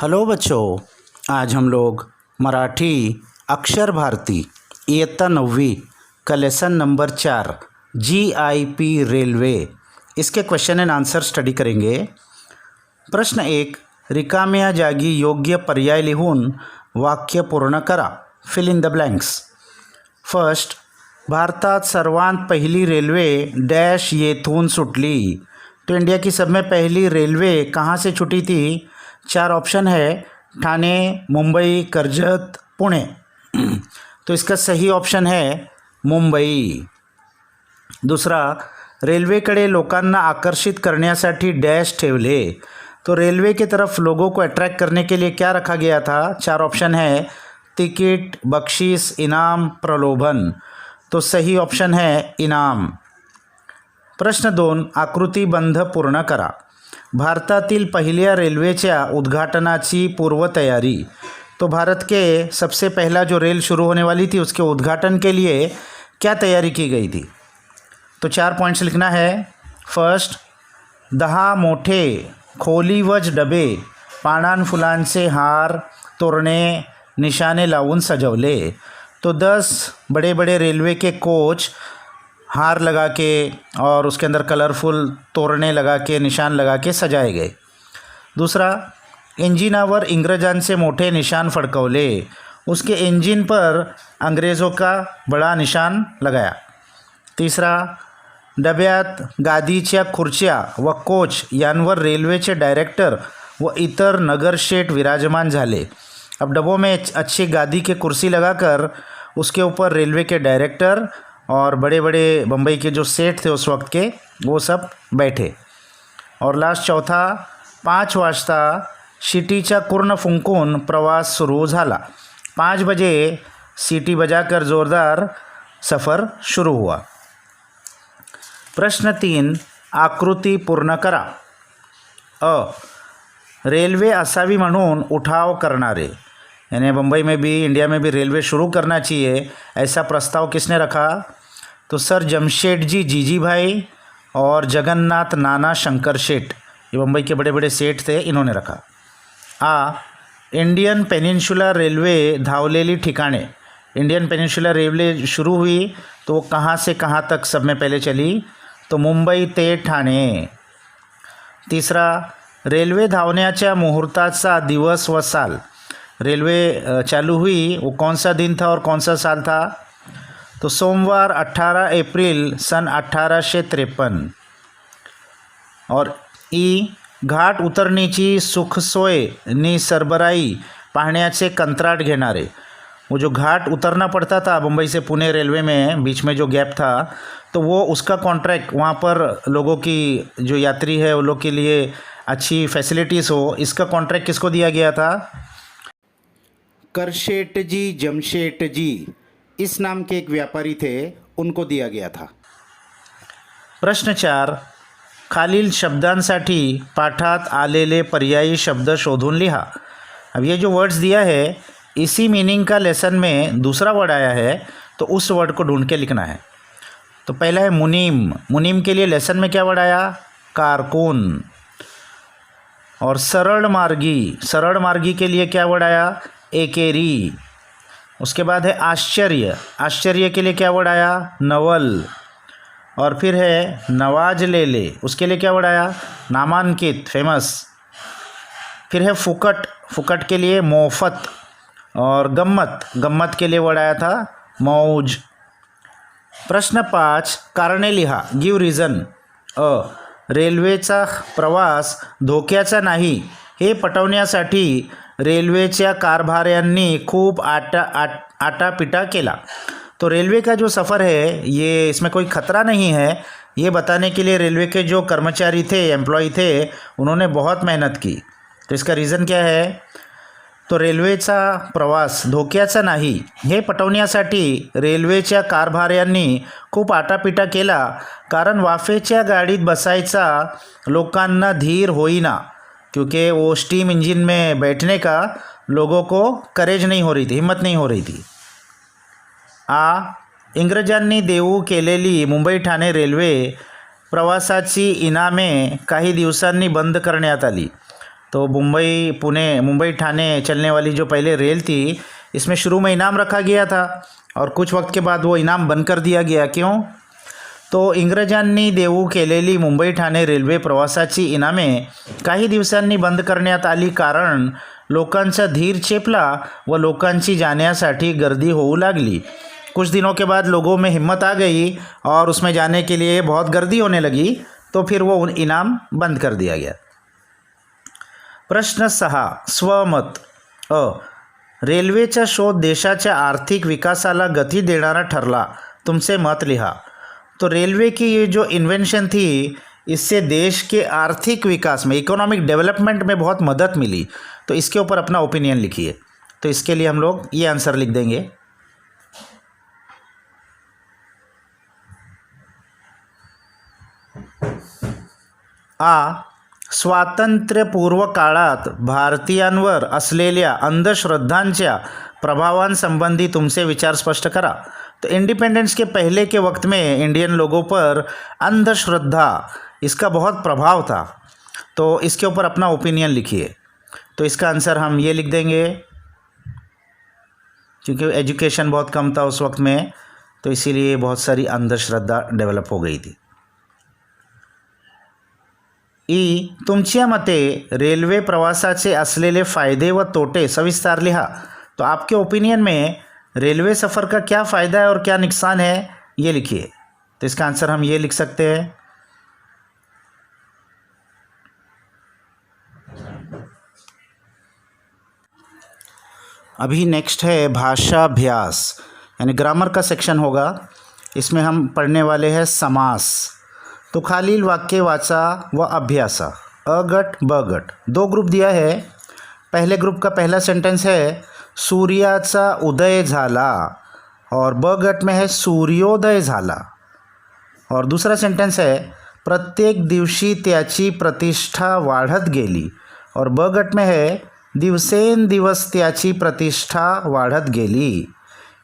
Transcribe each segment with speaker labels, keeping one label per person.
Speaker 1: Hello बच्चों, आज हम लोग मराठी अक्षर भारती इयत्ता 9वीं का लेसन नंबर 4 GIP रेल्वे इसके क्वेश्चन एंड आंसर स्टडी करेंगे। प्रश्न 1, रिकाम्या जागी योग्य पर्याय लिहून वाक्य पूर्ण करा। Fill in the blanks. First, भारतात सर्वांत पहिली रेल्वे डैश येथून सुटली। तो इंडिया की सब में पहली रेलवे कहाँ से छूटी थी? 4 ऑप्शन है, ठाणे, मुंबई, कर्जत, पुणे। तो इसका सही ऑप्शन है मुंबई। दूसरा, रेल्वेकडे लोकांना आकर्षित करण्यासाठी डैश ठेवले। तो रेलवे की तरफ लोगों को अट्रैक्ट करने के लिए क्या रखा गया था? 4 ऑप्शन है, टिकट, बख्शीस, इनाम, प्रलोभन। तो सही ऑप्शन है इनाम। प्रश्न 2, आकृतिबंध पूर्ण करा। भारतातील पहिल्या रेल्वेच्या उद्घाटनाची पूर्वतयारी। तो भारत के सबसे पहला जो रेल शुरू होने वाली थी उसके उद्घाटन के लिए क्या तैयारी की गई थी? तो 4 पॉइंट्स लिखना है। फर्स्ट, 10 मोठे खोलीवज डबे पानान फुलांचे हार, तोरणे, निशाने लावून सजवले। तो 10 बड़े बड़े रेलवे के कोच हार लगा के और उसके अंदर कलरफुल तोरणे लगा के, निशान लगा के सजाए गए। दूसरा, इंजिनावर इंग्रजांचे मोठे निशान फडकवले। उसके इंजिन पर अंग्रेज़ों का बड़ा निशान लगाया। तीसरा, डब्यात गादीच्या खुर्च्या व कोच यांवर रेल्वेचे डायरेक्टर व इतर नगरशेठ विराजमान झाले। अब डब्बों में अच्छी गादी के कुर्सी लगाकर उसके ऊपर रेलवे के डायरेक्टर और बड़े बड़े बम्बई के जो सेठ थे उस वक्त के वो सब बैठे। और लास्ट चौथा, 5 वाजता शिटीचा कुर्ण फुंकून प्रवास सुरू झाला। 5 बजे सीटी बजाकर ज़ोरदार सफ़र शुरू हुआ। प्रश्न 3, आकृति पूर्ण करा। अ, रेल्वे असावी म्हणून उठाव करणारे, यानी बम्बई में भी इंडिया में भी रेलवे शुरू करना चाहिए ऐसा प्रस्ताव किसने रखा? तो सर जमशेदजी जीजीभाई और जगन्नाथ नाना शंकर शेठ, ये बम्बई के बड़े बड़े सेठ थे, इन्होंने रखा। आ, इंडियन पेनिनसुला रेलवे धावलेली ठिकाणे। इंडियन पेनिनसुला रेलवे शुरू हुई तो वो कहाँ से कहाँ तक सब में पहले चली? तो मुंबई ते ठाणे। तीसरा, रेल्वे धावण्याच्या मुहूर्ताचा दिवस व साल। रेलवे चालू हुई वो कौन सा दिन था और कौन सा साल था? तो सोमवार 18 अप्रैल सन 1853। और ई, घाट उतरण्याची सुखसोय नि सरबराई पाहण्याचे कंत्राट घेणारे। वो जो घाट उतरना पड़ता था मुंबई से पुणे रेलवे में, बीच में जो गैप था, तो वो उसका कॉन्ट्रैक्ट वहाँ पर लोगों की जो यात्री है वो लोग के लिए अच्छी फैसिलिटीज़ हो, इसका कॉन्ट्रैक्ट किसको दिया गया था? करशेठजी जमशेदजी, इस नाम के एक व्यापारी थे, उनको दिया गया था। प्रश्न 4, खालील शब्दांसाठी पाठात आलेले पर्यायी शब्द शोधून लिहा। अब ये जो वर्ड्स दिया है इसी मीनिंग का लेसन में दूसरा वर्ड आया है, तो उस वर्ड को ढूंढ के लिखना है। तो पहला है मुनीम। मुनीम के लिए लेसन में क्या वर्ड आया? कारकुन। और सरल मार्गी, सरल मार्गी के लिए क्या वर्ड आया? एकेरी। उसके बाद है आश्चर्य, आश्चर्य के लिए क्या वर्ड आया? नवल। और फिर है नवाज ले ले, उसके लिए क्या वर्ड आया? नामांकित, फेमस। फिर है फुकट, फुकट के लिए मोफत। और गम्मत, गम्मत के लिए वर्ड आया था मौज। प्रश्न 5, कारणे लिहा, गिव रिझन। अ, रेल्वेचा प्रवास धोक्याचा नाही हे पटवण्यासाठी रेल्वेच्या कारभाऱ्यांनी खूप आटापिटा केला। तो रेलवे का जो सफ़र है ये इसमें कोई ख़तरा नहीं है, ये बताने के लिए रेलवे के जो कर्मचारी थे, एम्प्लॉय थे, उन्होंने बहुत मेहनत की। तो इसका रीज़न क्या है? तो रेल्वेचा प्रवास धोक्याचा नाही हे पटवण्यासाठी रेल्वेच्या कारभाऱ्यांनी खूप आटापिटा केला, कारण वाफेच्या गाडीत बसायचा लोकांना धीर होईना, क्योंकि वो स्टीम इंजन में बैठने का लोगों को करेज नहीं हो रही थी, हिम्मत नहीं हो रही थी। आ, इंग्रजांनी देऊ केलेली मुंबई ठाणे रेल्वे प्रवासाची इनामे काही दिवसांनी बंद करण्यात आली। तो मुंबई ठाणे चलने वाली जो पहले रेल थी, इसमें शुरू में इनाम रखा गया था और कुछ वक्त के बाद वो इनाम बंद कर दिया गया. क्यों? तो इंग्रजांनी देऊ केलेली मुंबई ठाणे रेल्वे प्रवासाची इनामे काही दिवसांनी बंद करण्यात आली, कारण लोकांचा धीर चेपला व लोकांची जाण्यासाठी गर्दी होऊ लागली. कुछ दिनों के बाद लोगों में हिम्मत आ गई और उसमें जाने के लिए बहुत गर्दी होने लगी, तो फिर वो इनाम बंद कर दिया गया. प्रश्न 6. स्वमत. अ. रेल्वेचा शोध देशाच्या आर्थिक विकासाला गती देणारा ठरला. तुमचे मत लिहा. तो रेलवे की ये जो इन्वेंशन थी, इससे देश के आर्थिक विकास में, इकोनॉमिक डेवलपमेंट में बहुत मदद मिली. तो इसके ऊपर अपना ओपिनियन लिखिए. तो इसके लिए हम लोग ये आंसर लिख देंगे. आ. स्वातंत्र्यपूर्व काळात भारतीयांवर असलेल्या अंधश्रद्धांच्या प्रभावांसंबंधी तुमचे विचार स्पष्ट करा. तो इंडिपेंडेंस के पहले के वक्त में इंडियन लोगों पर अंधश्रद्धा, इसका बहुत प्रभाव था. तो इसके ऊपर अपना ओपिनियन लिखिए. तो इसका आंसर हम ये लिख देंगे, क्योंकि एजुकेशन बहुत कम था उस वक्त में, तो इसीलिए बहुत सारी अंधश्रद्धा डेवलप हो गई थी. ई. तुमच्या मते रेल्वे प्रवासाचे असलेले फायदे व तोटे सविस्तर लिहा. तो आपके ओपिनियन में रेलवे सफ़र का क्या फ़ायदा है और क्या नुकसान है, ये लिखिए. तो इसका आंसर हम ये लिख सकते हैं. अभी नेक्स्ट है भाषाभ्यास, यानी ग्रामर का सेक्शन होगा. इसमें हम पढ़ने वाले हैं समास. तो खालील वाक्य वाचा व अभ्यासा. अ गट ब गट, दो ग्रुप दिया है. पहले ग्रुप का पहला सेंटेंस है सूर्याचा उदय झाला, और ब गट में है सूर्योदय झाला. और दूसरा सेंटेंस है प्रत्येक दिवशी त्याची प्रतिष्ठा वाढत गेली, और ब गट में है दिवसेंदिवस त्याची प्रतिष्ठा वाढत गेली.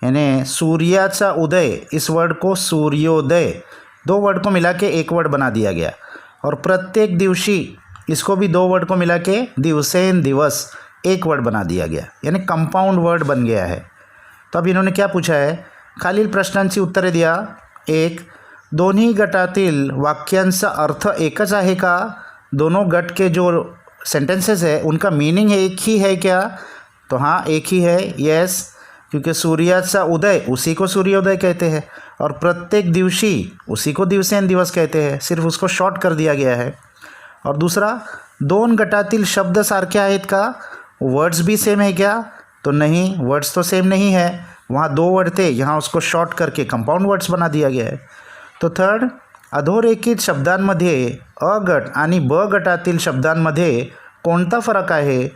Speaker 1: यानी सूर्याचा उदय, इस वर्ड को सूर्योदय, दो वर्ड को मिला के एक वर्ड बना दिया गया. और प्रत्येक दिवशी, इसको भी दो वर्ड को मिला के दिवसेंदिवस एक वर्ड बना दिया गया, यानी कंपाउंड वर्ड बन गया है. तो अब इन्होंने क्या पूछा है, खालील प्रश्नांची उत्तरे द्या. एक. दोन्ही गटातील वाक्यांचा अर्थ एकच आहे का? दोनों गट के जो सेंटेंसेस है उनका मीनिंग एक ही है क्या? तो हाँ, एक ही है. यस, क्योंकि सूर्याचा उदय, उसी को सूर्योदय कहते हैं, और प्रत्येक दिवशी, उसी को दिवसेंदिवस कहते हैं, सिर्फ उसको शॉर्ट कर दिया गया है. और दूसरा, दोन गटातील शब्द सारखे आहेत का? वर्ड्स भी सेम है क्या? तो नहीं, वर्ड्स तो सेम नहीं है. वहाँ दो वर्ड थे, यहाँ उसको शॉर्ट करके कंपाउंड वर्ड्स बना दिया गया है. तो थर्ड, अधोरेखित शब्दांमध्ये अ गट आणि ब गटातील शब्दांमध्ये कोणता फरक आहे?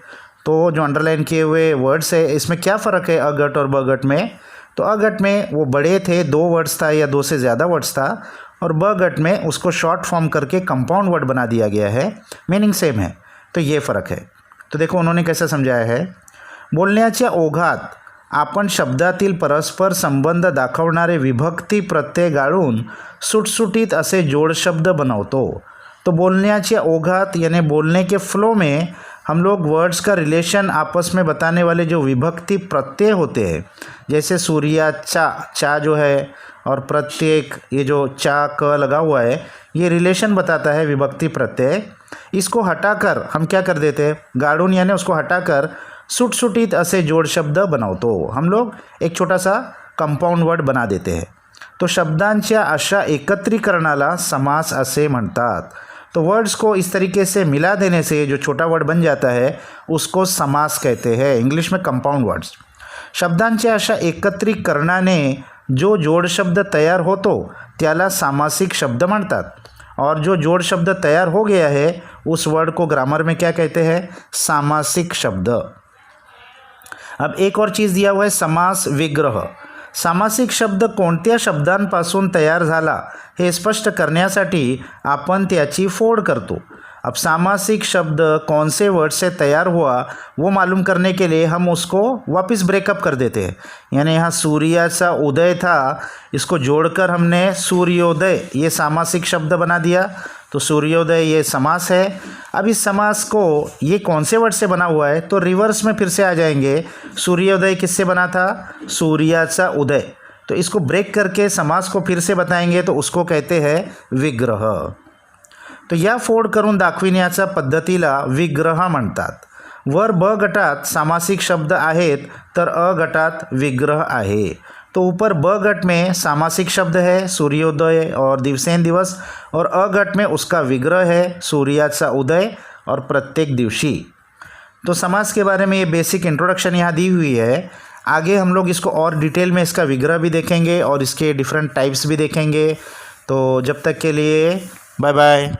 Speaker 1: तो जो अंडरलाइन किए हुए वर्ड्स है, इसमें क्या फ़र्क है अ गट और ब गट में? तो अ गट में वो बड़े थे, दो वर्ड्स था या दो से ज़्यादा वर्ड्स था, और ब गट में उसको शॉर्ट फॉर्म करके कंपाउंड वर्ड बना दिया गया है. मीनिंग सेम है. तो ये फ़र्क है. तो देखो उन्होंने कैसे समझाया है. बोलण्याच्या ओघात आपण शब्दातील परस्पर संबंध दाखवणारे विभक्ती प्रत्यय गाळून सुटसुटीत असे जोडशब्द बनवतो. तो बोलण्याच्या ओघात यानी बोलने के फ्लो में हम लोग वर्ड्स का रिलेशन आपस में बताने वाले जो विभक्ति प्रत्यय होते हैं, जैसे सूर्या चा जो है, और प्रत्येक ये जो चा क लगा हुआ है, ये रिलेशन बताता है विभक्ति प्रत्यय. इसको हटाकर हम क्या कर देते हैं, गाड़ून यानी उसको हटाकर सुटसुटीत असे जोड़ शब्द बनवतो. हम लोग एक छोटा सा कंपाउंड वर्ड बना देते हैं. तो शब्दांच्या अशा एकत्रीकरणाला समास असे म्हणतात. तो वर्ड्स को इस तरीके से मिला देने से जो छोटा वर्ड बन जाता है उसको समास कहते हैं, इंग्लिश में कंपाउंड वर्ड्स. शब्दांच्या अशा एकत्रीकरणाने जो जोड शब्द तयार होतो त्याला सामासिक शब्द म्हणतात. और जो जोड़ शब्द तैयार हो गया है उस वर्ड को ग्रामर में क्या कहते हैं, सामासिक शब्द. अब एक और चीज़ दिया हुआ है समास विग्रह. सामासिक शब्द कोणत्या शब्दांपासून तयार झाला हे स्पष्ट करण्यासाठी आपण त्याची फोड करतो. अब सामासिक शब्द कौन से वर्ड से तैयार हुआ वो मालूम करने के लिए हम उसको वापस ब्रेकअप कर देते हैं. यानी यहाँ सूर्याचा उदय था, इसको जोड़कर हमने सूर्योदय ये सामासिक शब्द बना दिया. तो सूर्योदय ये समास है। अब इस समास को ये कौन से वर्ड से बना हुआ है, तो रिवर्स में फिर से आ जाएंगे। सूर्योदय किससे बना था, सूर्याचा उदय। तो इसको ब्रेक करके समास को फिर से बताएंगे तो उसको कहते हैं विग्रह। तो या फोड करून दाखविण्याच्या पद्धतीला विग्रह म्हणतात। वर ब गटात सामासिक शब्द आहेत तर अ गटात विग्रह आहे। तो ऊपर ब गट में सामासिक शब्द है सूर्योदय और दिवसेन दिवस, और अ गट में उसका विग्रह है सूर्याचा उदय और प्रत्येक दिवशी। तो समास के बारे में ये बेसिक इंट्रोडक्शन यहाँ दी हुई है। आगे हम लोग इसको और डिटेल में इसका विग्रह भी देखेंगे और इसके डिफरेंट टाइप्स भी देखेंगे। तो जब तक के लिए बाय बाय।